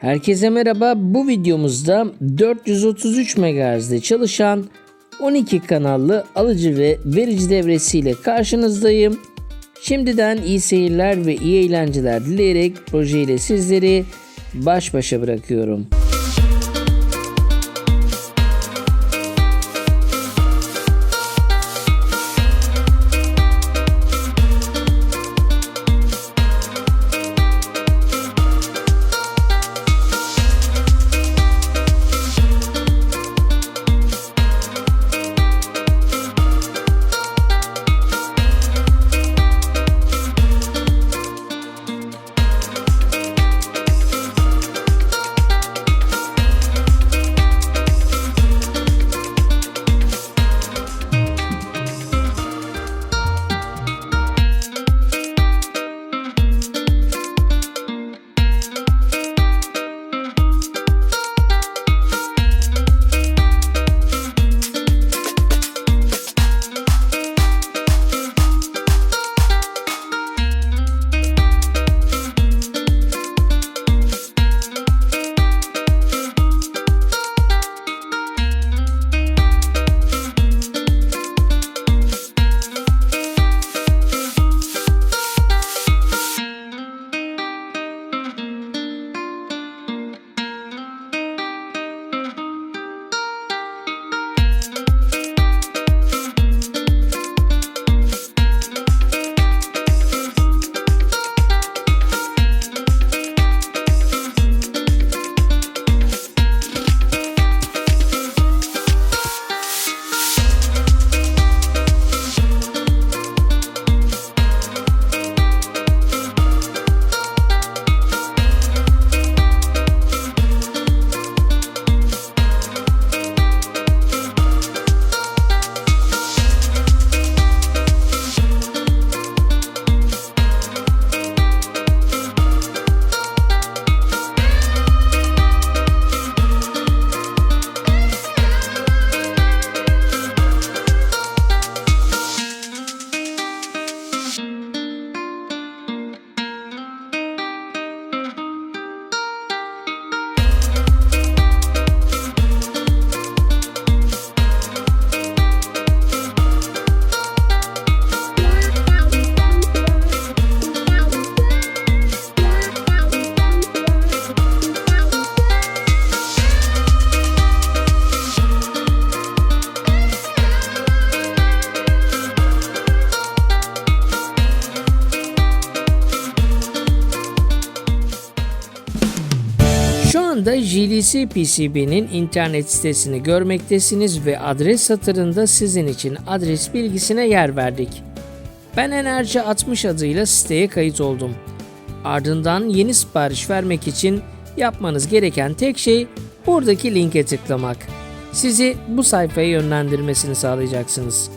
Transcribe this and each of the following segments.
Herkese merhaba. Bu videomuzda 433 MHz'de çalışan 12 kanallı alıcı ve verici devresi ile karşınızdayım. Şimdiden iyi seyirler ve iyi eğlenceler dileyerek projeyle sizleri baş başa bırakıyorum. Şu anda GERBER PCB'nin internet sitesini görmektesiniz ve adres satırında sizin için adres bilgisine yer verdik. Ben Enerji 60 adıyla siteye kayıt oldum. Ardından yeni sipariş vermek için yapmanız gereken tek şey buradaki linke tıklamak. Sizi bu sayfaya yönlendirmesini sağlayacaksınız.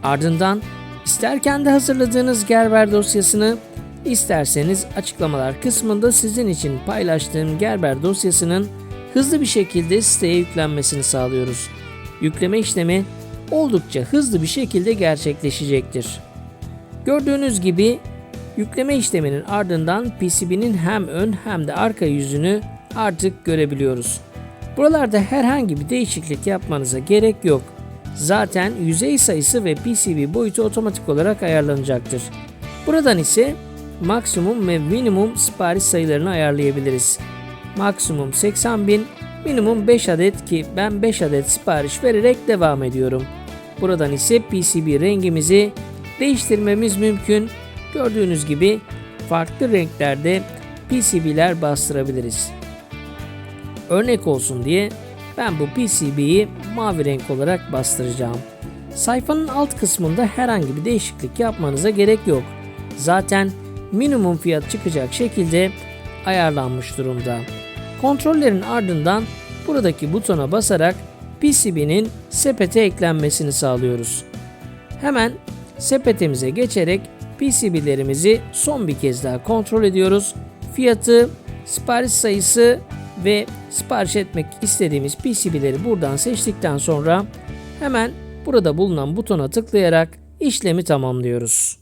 Ardından ister kendi hazırladığınız Gerber dosyasını, İsterseniz açıklamalar kısmında sizin için paylaştığım Gerber dosyasının hızlı bir şekilde siteye yüklenmesini sağlıyoruz. Yükleme işlemi oldukça hızlı bir şekilde gerçekleşecektir. Gördüğünüz gibi yükleme işleminin ardından PCB'nin hem ön hem de arka yüzünü artık görebiliyoruz. Buralarda herhangi bir değişiklik yapmanıza gerek yok. Zaten yüzey sayısı ve PCB boyutu otomatik olarak ayarlanacaktır. Buradan ise maksimum ve minimum sipariş sayılarını ayarlayabiliriz. Maksimum 80.000, minimum 5 adet ki ben 5 adet sipariş vererek devam ediyorum. Buradan ise PCB rengimizi değiştirmemiz mümkün. Gördüğünüz gibi farklı renklerde PCB'ler bastırabiliriz. Örnek olsun diye ben bu PCB'yi mavi renk olarak bastıracağım. Sayfanın alt kısmında herhangi bir değişiklik yapmanıza gerek yok. Zaten minimum fiyat çıkacak şekilde ayarlanmış durumda. Kontrollerin ardından buradaki butona basarak PCB'nin sepete eklenmesini sağlıyoruz. Hemen sepetimize geçerek PCB'lerimizi son bir kez daha kontrol ediyoruz. Fiyatı, sipariş sayısı ve sipariş etmek istediğimiz PCB'leri buradan seçtikten sonra hemen burada bulunan butona tıklayarak işlemi tamamlıyoruz.